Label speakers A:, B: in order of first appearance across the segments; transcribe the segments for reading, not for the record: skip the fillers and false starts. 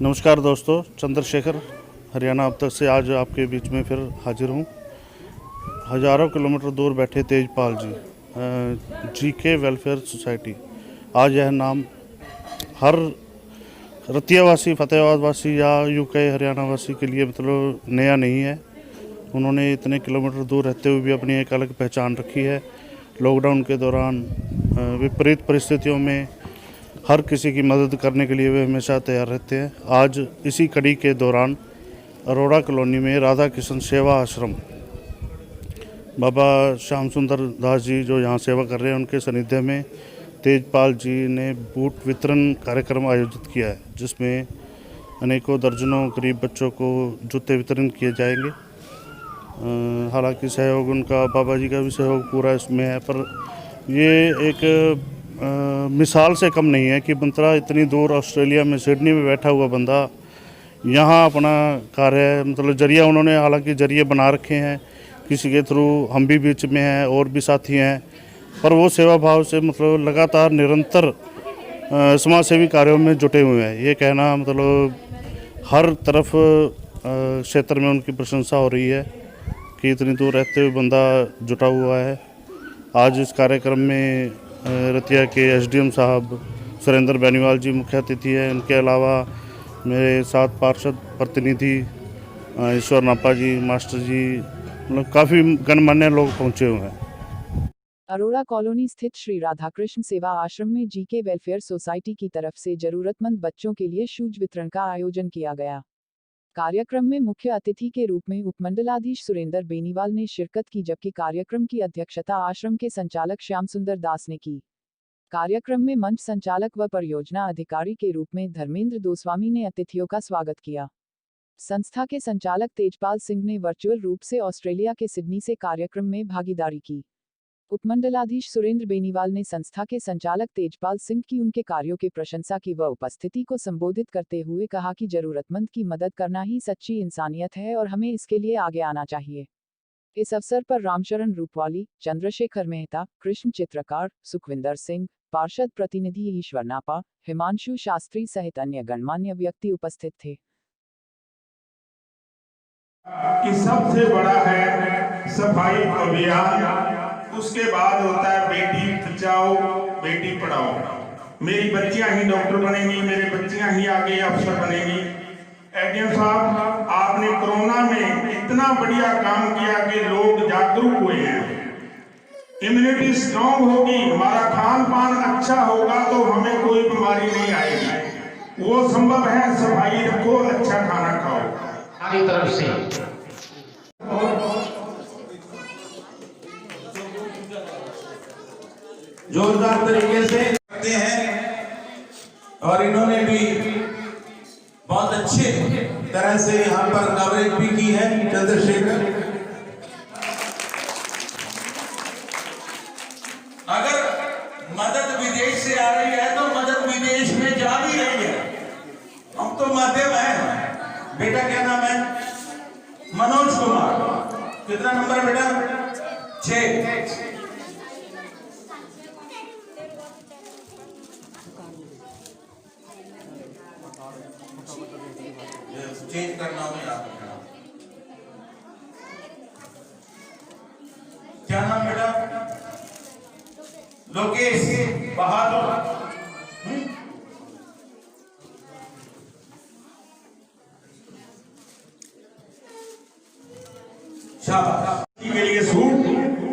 A: नमस्कार दोस्तों, चंद्रशेखर हरियाणा अब तक से आज आपके बीच में फिर हाजिर हूँ। हज़ारों किलोमीटर दूर बैठे तेजपाल जी, जीके वेलफेयर सोसाइटी। आज यह नाम हर रतियावासी, फतेहाबाद वासी या यूके हरियाणा वासी के लिए मतलब नया नहीं है। उन्होंने इतने किलोमीटर दूर रहते हुए भी अपनी एक अलग पहचान रखी है। लॉकडाउन के दौरान विपरीत परिस्थितियों में हर किसी की मदद करने के लिए वे हमेशा तैयार रहते हैं। आज इसी कड़ी के दौरान अरोड़ा कॉलोनी में राधा कृष्ण सेवा आश्रम, बाबा श्याम सुंदर दास जी जो यहाँ सेवा कर रहे हैं, उनके सानिध्य में तेजपाल जी ने बूट वितरण कार्यक्रम आयोजित किया है, जिसमें अनेकों दर्जनों गरीब बच्चों को जूते वितरण किए जाएंगे। हालांकि सहयोग उनका, बाबा जी का भी सहयोग पूरा इसमें है, पर ये एक मिसाल से कम नहीं है कि बंतरा इतनी दूर ऑस्ट्रेलिया में सिडनी में बैठा हुआ बंदा यहाँ अपना कार्य मतलब जरिया उन्होंने हालांकि जरिए बना रखे हैं। किसी के थ्रू हम भी बीच में हैं और भी साथी हैं, पर वो सेवा भाव से मतलब लगातार निरंतर समाज सेवी कार्यों में जुटे हुए हैं। ये कहना मतलब हर तरफ क्षेत्र में उनकी प्रशंसा हो रही है कि इतनी दूर रहते हुए बंदा जुटा हुआ है। आज इस कार्यक्रम में रतिया के एसडीएम साहब सुरेंद्र बेनीवाल जी मुख्य अतिथि हैं। इनके अलावा मेरे साथ पार्षद प्रतिनिधि ईश्वर नापा जी, मास्टर जी, मतलब काफ़ी गणमान्य लोग पहुंचे हुए हैं।
B: अरोड़ा कॉलोनी स्थित श्री राधाकृष्ण सेवा आश्रम में जीके वेलफेयर सोसाइटी की तरफ से जरूरतमंद बच्चों के लिए शूज वितरण का आयोजन किया गया। कार्यक्रम में मुख्य अतिथि के रूप में उपमंडलाधीश सुरेंद्र बेनीवाल ने शिरकत की, जबकि कार्यक्रम की अध्यक्षता आश्रम के संचालक श्याम सुंदर दास ने की। कार्यक्रम में मंच संचालक व परियोजना अधिकारी के रूप में धर्मेंद्र दोस्वामी ने अतिथियों का स्वागत किया। संस्था के संचालक तेजपाल सिंह ने वर्चुअल रूप से ऑस्ट्रेलिया के सिडनी से कार्यक्रम में भागीदारी की। उपमंडलाधीश सुरेंद्र बेनीवाल ने संस्था के संचालक तेजपाल सिंह की उनके कार्यों की प्रशंसा की व उपस्थिति को संबोधित करते हुए कहा कि जरूरतमंद की मदद करना ही सच्ची इंसानियत है और हमें इसके लिए आगे आना चाहिए। इस अवसर पर रामशरण रूपवाली, चंद्रशेखर मेहता, कृष्ण चित्रकार, सुखविंदर सिंह, पार्षद प्रतिनिधि ईश्वर नापा, हिमांशु शास्त्री सहित अन्य गणमान्य व्यक्ति उपस्थित थे।
C: कि सबसे बड़ा है सफाई अभियान, उसके बाद होता है बेटी बचाओ बेटी पढ़ाओ। मेरी बच्चियां ही डॉक्टर बनेंगी, मेरे बच्चियां ही आगे अफसर बनेंगी। एडीएम साहब, आपने कोरोना में इतना बढ़िया काम किया कि लोग जागरूक हुए हैं। इम्यूनिटी स्ट्रांग होगी, हमारा खान पान अच्छा होगा तो हमें कोई बीमारी नहीं आएगी। वो संभव है, सफाई रखो, अच्छा खाना खाओ।
D: हमारी तरफ से जोरदार तरीके से करते हैं और इन्होंने भी बहुत अच्छे तरह से यहाँ पर कवरेज भी की है। चंद्रशेखर, अगर मदद विदेश से आ रही है तो मदद विदेश में जा भी रही है। हम तो माध्यम है। बेटा क्या नाम है? मनोज कुमार। कितना नंबर बेटा? 6। चेंज करना हो याद रखना। क्या नाम बेटा? लोकेश बहादुर। शाबाश। के लिए सूट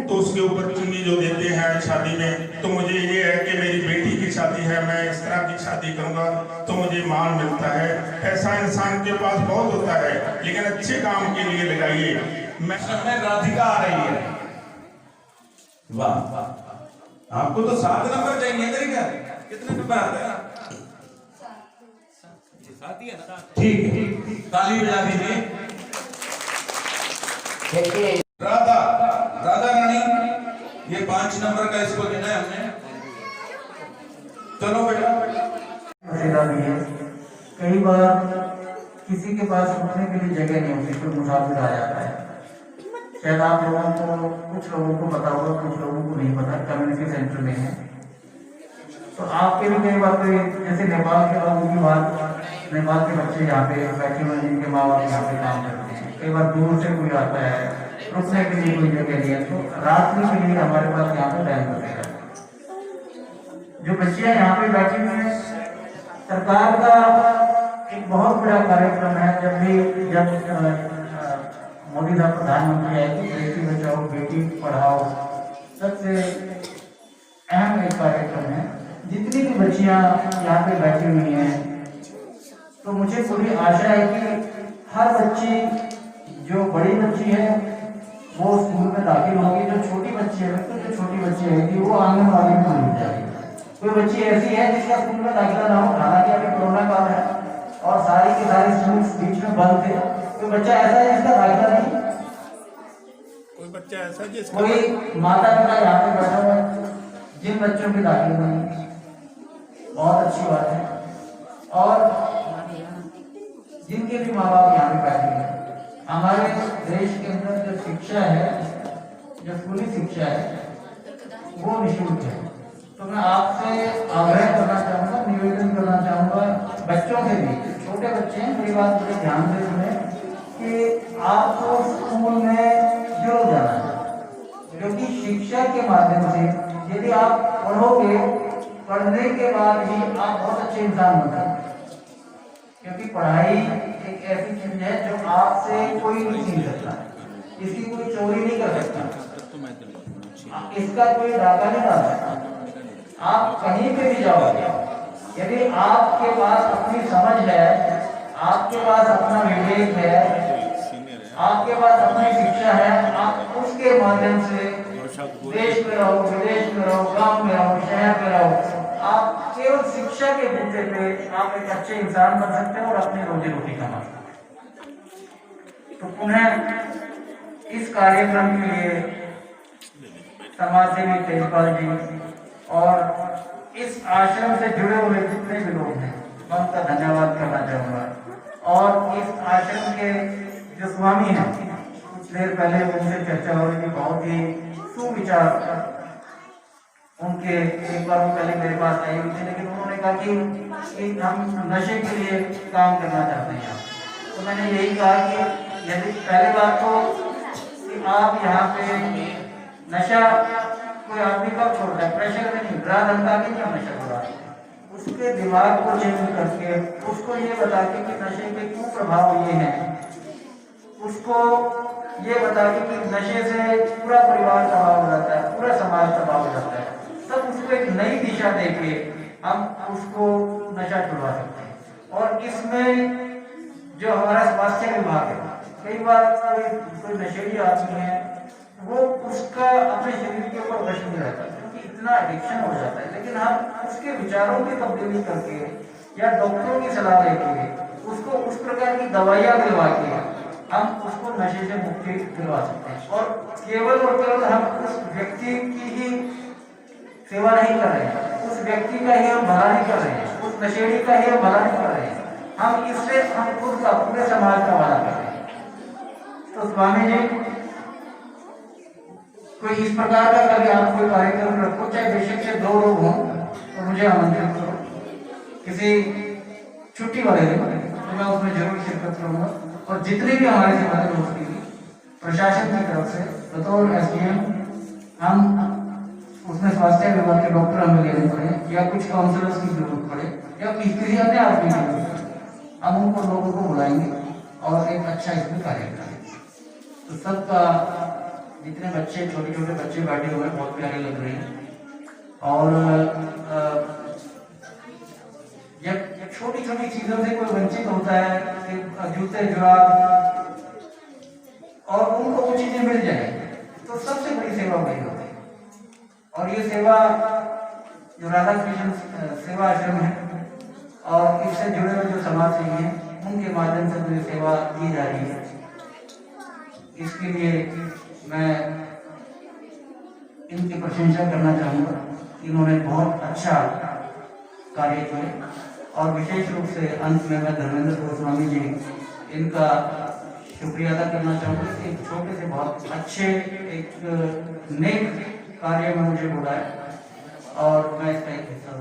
D: तो उसके ऊपर चुन्नी जो देते हैं शादी में, तो मुझे ये है कि मेरी बेटी की शादी है, मैं इस तरह की शादी करूंगा तो मुझे मान मिलता है। ऐसा इंसान के पास बहुत होता है, लेकिन अच्छे काम के लिए लगाइए। मैं राधिका आ रही है। वाह, आपको तो 7 नंबर चाहिए। कितने नंबर आते हैं? ठीक है, ताली बजा दीजिए। राधा रानी, ये 5 नंबर का इसको देना है हमने। चलो बेटा।
E: कई बार किसी के पास रुकने के लिए जगह नहीं होती, कोई मुसाफिर आ जाता है। शायद आप लोगों को, कुछ लोगों को पता होगा, कुछ लोगों को नहीं पता। कम्युनिटी सेंटर में है तो आपके भी कई बार जैसे नेपाल के लोगों की बात नेपाल के बच्चे यहाँ पे बैठे हुए हैं, जिनके माँ बाप यहाँ पे काम करते हैं। कई बार दूर से कोई आता है, रुकने के लिए कोई जगह नहीं है, तो रात्रि के लिए हमारे पास यहाँ पे बैंक वगैरह। जो बच्चियाँ यहाँ पे बैठी हुई हैं, सरकार का एक बहुत बड़ा कार्यक्रम है। जब मोदी साहब प्रधानमंत्री आए कि बेटी बचाओ बेटी पढ़ाओ, सबसे अहम एक कार्यक्रम है। जितनी भी बच्चियाँ यहाँ पे बैठी हुई हैं, तो मुझे पूरी आशा है कि हर बच्ची, जो बड़ी बच्ची है वो स्कूल में दाखिल होगी, जो छोटी बच्ची है तो जो छोटी बच्ची रहेगी वो आंगनबाड़ी में मिल जाएगी। कोई बच्ची ऐसी है जिसका स्कूल में दाखिला ना हो, हालांकि अभी कोरोना काल है और सारी के सारे स्कूल बीच में बंद थे, कोई बच्चा ऐसा है जिसका दाखिला नहीं,
D: कोई बच्चा ऐसा जिसका
E: कोई माता पिता यहाँ पे बैठा हुआ है जिन बच्चों की दाखिला नहीं, बहुत अच्छी बात है। और जिनके भी माँ बाप यहाँ पे बैठे हैं, हमारे देश के अंदर जो शिक्षा है, जो स्कूली शिक्षा है वो निःशुल्क है। तो मैं आपसे आग्रह करना चाहूँगा, निवेदन करना चाहूँगा बच्चों से भी, छोटे बच्चे हैं, मेरी बात बड़े ध्यान से सुने कि आपको स्कूल में जरूर जाना है, क्योंकि शिक्षा के माध्यम से यदि आप पढ़ोगे, पढ़ने के बाद ही आप बहुत अच्छे इंसान बन सकते हैं। क्योंकि पढ़ाई एक ऐसी चीज है जो आपसे कोई नहीं छीन सकता, इसकी कोई चोरी नहीं कर सकता, इसका कोई डाका नहीं डाल सकता। आप कहीं पे भी जाओगे, यदि आपके पास अपनी समझ है, आपके पास अपना विवेक है, आपके पास अपनी शिक्षा है, आप उसके माध्यम से देश में रहो, विदेश में रहो, गांव में रहो, शहर में रहो, आप केवल शिक्षा के बूते पे आप एक अच्छे इंसान बन सकते हैं और अपनी रोजी रोटी कमा सकते हैं। तो पुनः इस कार्यक्रम के लिए समाज सेवी तेजपाल जी और इस आश्रम से जुड़े हुए जितने भी लोग हैं, मैं उनका धन्यवाद करना चाहूँगा। और इस आश्रम के जो स्वामी हैं, कुछ देर पहले उनसे चर्चा हो रही थी, बहुत ही सुविचार उनके, एक बार वो पहले मेरे पास आई हुई थी, लेकिन उन्होंने कहा कि हम नशे के लिए काम करना चाहते हैं। तो मैंने यही कहा कि यदि पहली बात तो कि आप यहाँ पे नशा कोई आदमी कब छोड़ता है, प्रेशर में नहीं, डरा धमका के नहीं नशा छोड़ा, उसके दिमाग को चेंज करके उसको ये बता के कि नशे के क्यों प्रभाव ये हैं, उसको ये बता के कि नशे से पूरा परिवार तबाह हो जाता है, पूरा समाज तबाह हो जाता है, तब उसको एक नई दिशा देके हम उसको नशा छुड़वा सकते हैं। और इसमें जो हमारा स्वास्थ्य विभाग है, कई बार कोई नशेड़ी आदमी है, वो उसका अपने शरीर के ऊपर वश नहीं रहता, क्योंकि इतना एडिक्शन हो जाता है, लेकिन हम उसके विचारों की तब्दीली करके या डॉक्टरों की सलाह लेके उसको उस प्रकार की दवाइयाँ दिलवा के हम उसको नशे से मुक्ति दिलवा सकते हैं। और केवल हम उस व्यक्ति की ही सेवा नहीं कर रहे हैं, उस व्यक्ति का ही हम भला नहीं कर रहे हैं, उस नशेड़ी का ही हम भला नहीं कर रहे हैं, हम इससे हम खुद का, पूरे समाज का भला कर रहे हैं। तो स्वामी जी, कोई इस प्रकार का कभी आप कोई कार्यक्रम रखो, चाहे बेशक से 2 लोग हों, तो मुझे आमंत्रित करो किसी छुट्टी वाले दिन, तो मैं उसमें जरूर शिरकत करूंगा। और जितने भी हमारे से मदद हो सकेगी प्रशासन की तरफ से, बतौर SDM हम उसमें स्वास्थ्य विभाग के डॉक्टर हमें लेने पड़े, या कुछ काउंसलर्स की जरूरत पड़े, या किसी अन्य आदमी की जरूरत पड़े, हम उनको लोगों को बुलाएंगे और एक अच्छा इसमें कार्य करेंगे। तो सबका, जितने बच्चे, छोटे छोटे बच्चे बैठे हुए हैं, बहुत प्यारे लग रहे हैं। और जब छोटी छोटी चीजों से कोई वंचित होता है, जूते जुराब, और उनको वो चीजें मिल जाए, तो सबसे बड़ी सेवा वही होती है। और ये सेवा जो राधा कृष्ण सेवा आश्रम है और इससे जुड़े हुए जो समाज सेवी हैं, उनके माध्यम से मुझे सेवा दी जा रही है। इसके लिए मैं इनकी प्रशंसा करना चाहूँगा, इन्होंने बहुत अच्छा कार्य किया। और विशेष रूप से अंत में मैं धर्मेंद्र गोस्वामी जी, इनका शुक्रिया अदा करना चाहूँगा कि एक छोटे से बहुत अच्छे, एक नेक कार्य में मुझे बुलाया और मैं इसका एक हिस्सा